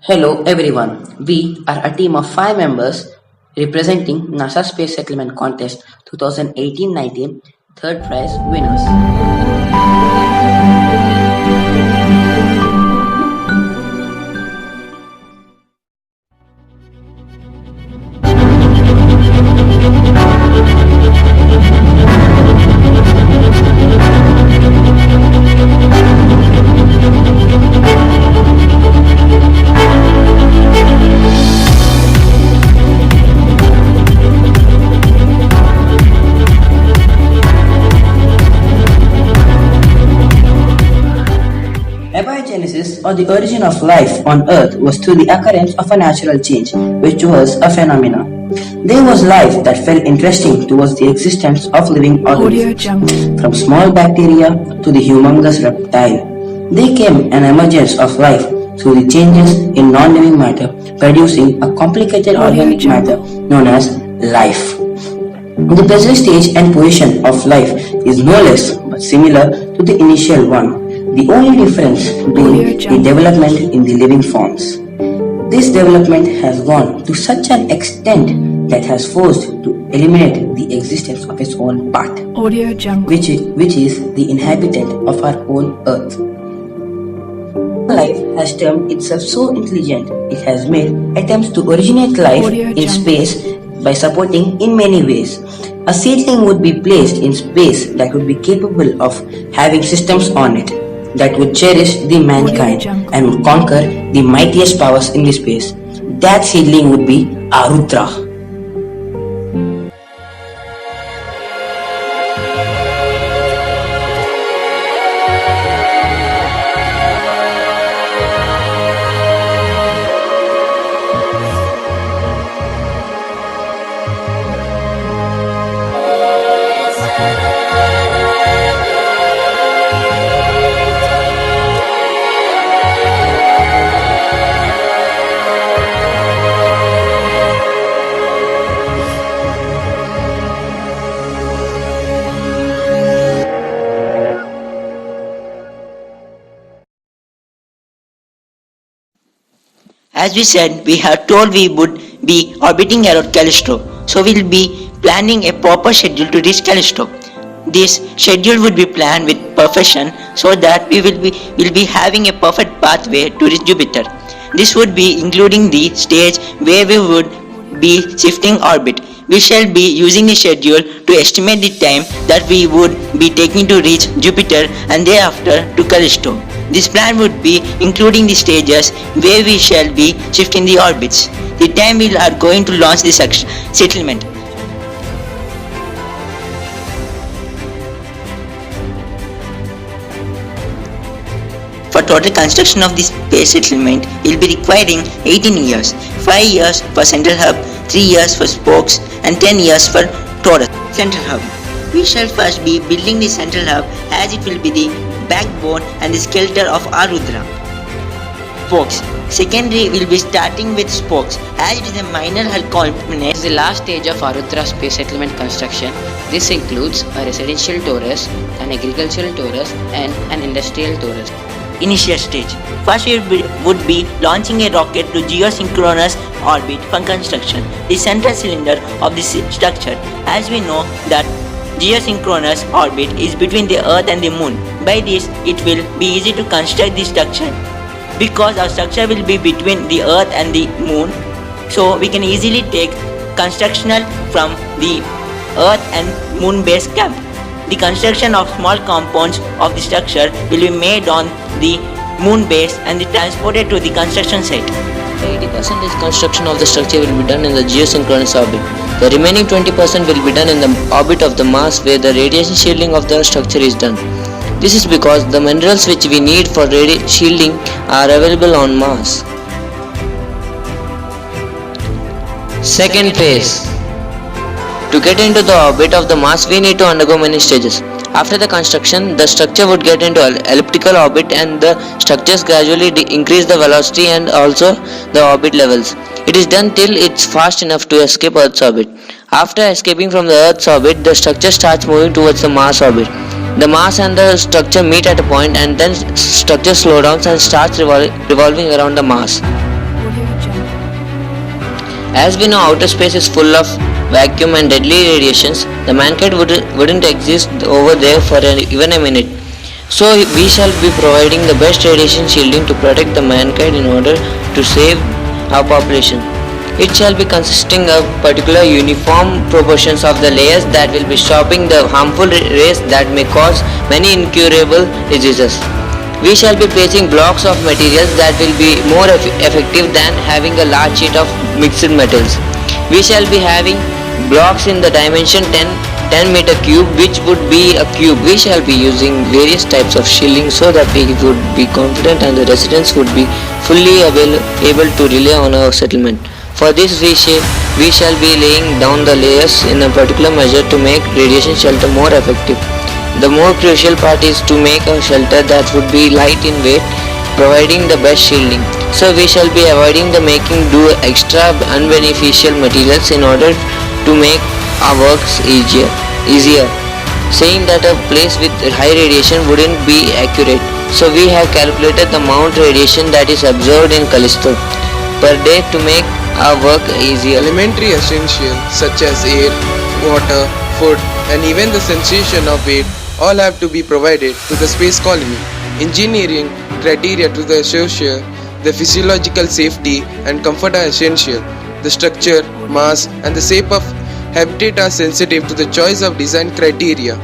Hello everyone. We are a team of 5 members representing NASA Space Settlement Contest 2018-19 third prize winners. Abiogenesis, or the origin of life on Earth, was through the occurrence of a natural change, which was a phenomenon. There was life that felt interesting towards the existence of living organisms, from small bacteria to the humongous reptile. There came an emergence of life through the changes in non-living matter, producing a complicated organic matter known as life. The present stage and position of life is no less but similar to the initial one, the only difference being the development in the living forms. This development has gone to such an extent that has forced to eliminate the existence of its own part, which is the inhabitant of our own Earth. Life has termed itself so intelligent, it has made attempts to originate life in space by supporting in many ways. A seedling would be placed in space that would be capable of having systems on it that would cherish the mankind and would conquer the mightiest powers in the space. That seedling would be ARUDHRA. As we said, we have told we would be orbiting around Callisto, so we'll be planning a proper schedule to reach Callisto. This schedule would be planned with perfection so that will be having a perfect pathway to reach Jupiter. This would be including the stage where we would be shifting orbit. We shall be using the schedule to estimate the time that we would be taking to reach Jupiter and thereafter to Callisto. This plan would be including the stages where we shall be shifting the orbits, the time we are going to launch the settlement. For total construction of this space settlement, we will be requiring 18 years, 5 years for central hub, 3 years for spokes and 10 years for torus. Central hub. We shall first be building the central hub as it will be the backbone and the skeleton of ARUDHRA. Spokes. Secondary will be starting with spokes as it is a minor hull component. It is the last stage of ARUDHRA space settlement construction. This includes a residential torus, an agricultural torus and an industrial torus. Initial stage. First we would be launching a rocket to geosynchronous orbit for construction, the central cylinder of this structure. As we know that geosynchronous orbit is between the Earth and the Moon. By this, it will be easy to construct the structure because our structure will be between the Earth and the Moon. So we can easily take constructional from the Earth and Moon base camp. The construction of small compounds of the structure will be made on the Moon base and transported to the construction site. 80% construction of the structure will be done in the geosynchronous orbit. The remaining 20% will be done in the orbit of the Mars where the radiation shielding of the structure is done. This is because the minerals which we need for shielding are available on Mars. Second phase. To get into the orbit of the Mars, we need to undergo many stages. After the construction, the structure would get into elliptical orbit and the structures gradually increase the velocity and also the orbit levels. It is done till it's fast enough to escape Earth's orbit. After escaping from the Earth's orbit, the structure starts moving towards the Mars orbit. The mass and the structure meet at a point and then structure slows down and starts revolving around the mass. As we know, outer space is full of vacuum and deadly radiations. The mankind wouldn't exist over there for even a minute. So we shall be providing the best radiation shielding to protect the mankind in order to save our population. It shall be consisting of particular uniform proportions of the layers that will be stopping the harmful rays that may cause many incurable diseases. We shall be placing blocks of materials that will be more effective than having a large sheet of mixed metals. We shall be having blocks in the dimension 10 meter cube, which would be a cube. We shall be using various types of shielding so that we would be confident and the residents would be fully able to rely on our settlement. For this we shall be laying down the layers in a particular measure to make radiation shelter more effective. The more crucial part is to make a shelter that would be light in weight, providing the best shielding. So we shall be avoiding the making do extra unbeneficial materials in order to make our works easier. Saying that a place with high radiation wouldn't be accurate. So we have calculated the amount radiation that is absorbed in Callisto per day to make our work easier. Elementary essentials such as air, water, food, and even the sensation of weight all have to be provided to the space colony. Engineering criteria to the associate, the physiological safety and comfort are essential. The structure, mass, and the shape of habitat are sensitive to the choice of design criteria.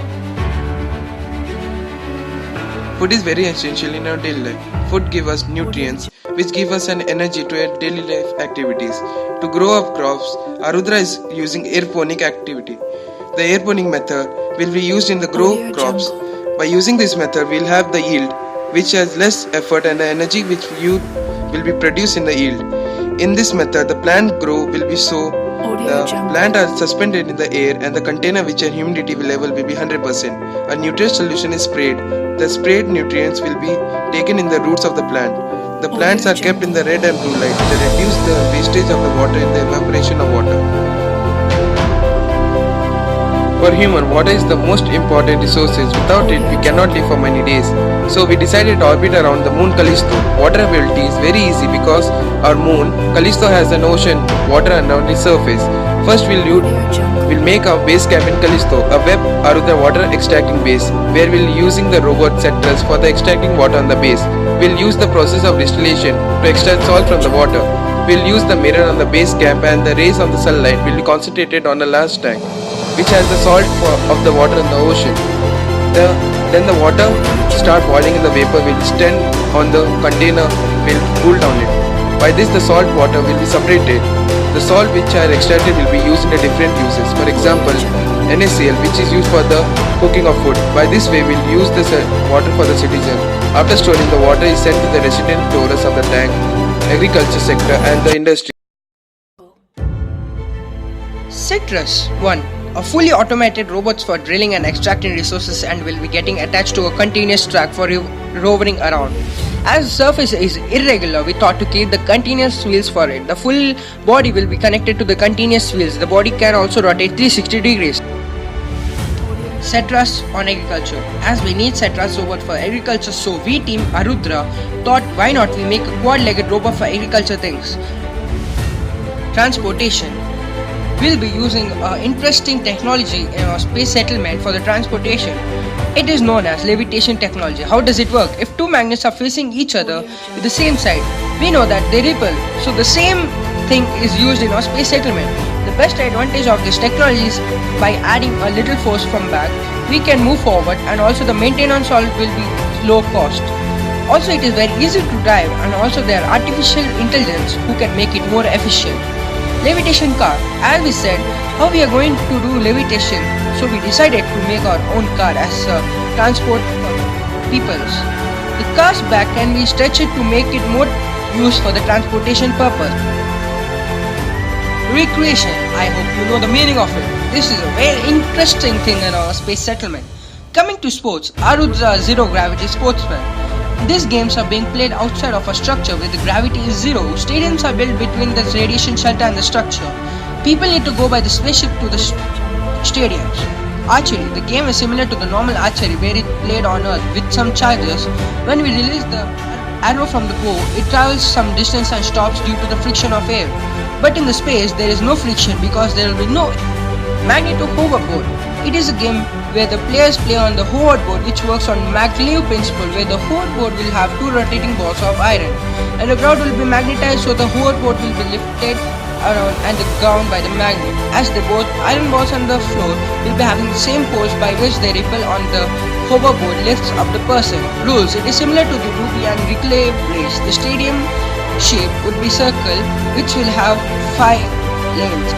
Food is very essential in our daily life. Food gives us nutrients, which give us an energy to our daily life activities. To grow up crops, ARUDHRA is using aeroponic activity. The aeroponic method will be used in the grow crops. By using this method, we will have the yield, which has less effort and the energy which you will be produced in the yield. In this method, the plant grow will be so the plant are suspended in the air and the container which a humidity level will be 100%. A nutrient solution is sprayed. The sprayed nutrients will be taken in the roots of the plant. The plants are kept in the red and blue light. They reduce the wastage of the water in the evaporation of water. For human, water is the most important resources. Without it, we cannot live for many days. So we decided to orbit around the moon Callisto. Water availability is very easy because our moon, Callisto, has an ocean, water around its surface. First we'll make our base camp in Callisto, a web ARUDHRA water extracting base, where we'll be using the robot Cetrus for the extracting water on the base. We'll use the process of distillation to extract salt from the water. We'll use the mirror on the base camp and the rays of the sunlight will be concentrated on the large tank, which has the salt of the water in the ocean. Then the water start boiling in the vapor will stand on the container will cool down it. By this the salt water will be separated. The salt which are extracted will be used in the different uses. For example, NaCl, which is used for the cooking of food. By this way we'll use this water for the citizen. After storing, the water is sent to the resident storers of the tank, agriculture sector and the industry. Citrus 1. A fully automated robots for drilling and extracting resources and will be getting attached to a continuous track for roving around. As the surface is irregular, we thought to keep the continuous wheels for it. The full body will be connected to the continuous wheels. The body can also rotate 360 degrees. Citrus on agriculture. As we need Citrus robot for agriculture, so we team ARUDHRA thought why not we make a quad-legged robot for agriculture things. Transportation. We'll be using interesting technology in our space settlement for the transportation. It is known as levitation technology. How does it work? If two magnets are facing each other with the same side, we know that they repel. So the same thing is used in our space settlement. The best advantage of this technology is by adding a little force from back, we can move forward and also the maintenance will be low cost. Also it is very easy to drive and also there are artificial intelligence who can make it more efficient. Levitation car. As we said, how we are going to do levitation, so we decided to make our own car as a transport for peoples. The car's back can be stretched to make it more used for the transportation purpose. Recreation. I hope you know the meaning of it. This is a very interesting thing in our space settlement. Coming to sports, ARUDHRA Zero Gravity Sportsman. These games are being played outside of a structure where the gravity is zero. Stadiums are built between the radiation shelter and the structure. People need to go by the spaceship to the stadiums. Archery. The game is similar to the normal archery where it played on Earth with some charges. When we release the arrow from the bow, it travels some distance and stops due to the friction of air. But in the space, there is no friction because there will be no magneto hoverboard. It is a game where the players play on the hoverboard, which works on maglev principle, where the hoverboard will have two rotating balls of iron and the ground will be magnetized, so the hoverboard will be lifted around and the ground by the magnet, as the both iron balls on the floor will be having the same force by which they repel on the hoverboard lifts up the person. Rules: it is similar to the Ruby and Reclave race. The stadium shape would be circle, which will have 5 lanes.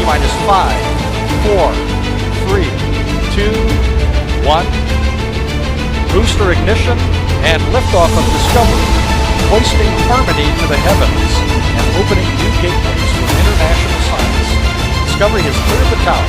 Minus 5, 4, 3, 2, 1. Booster ignition and liftoff of Discovery, hoisting harmony to the heavens and opening new gateways for international science. Discovery has cleared the tower.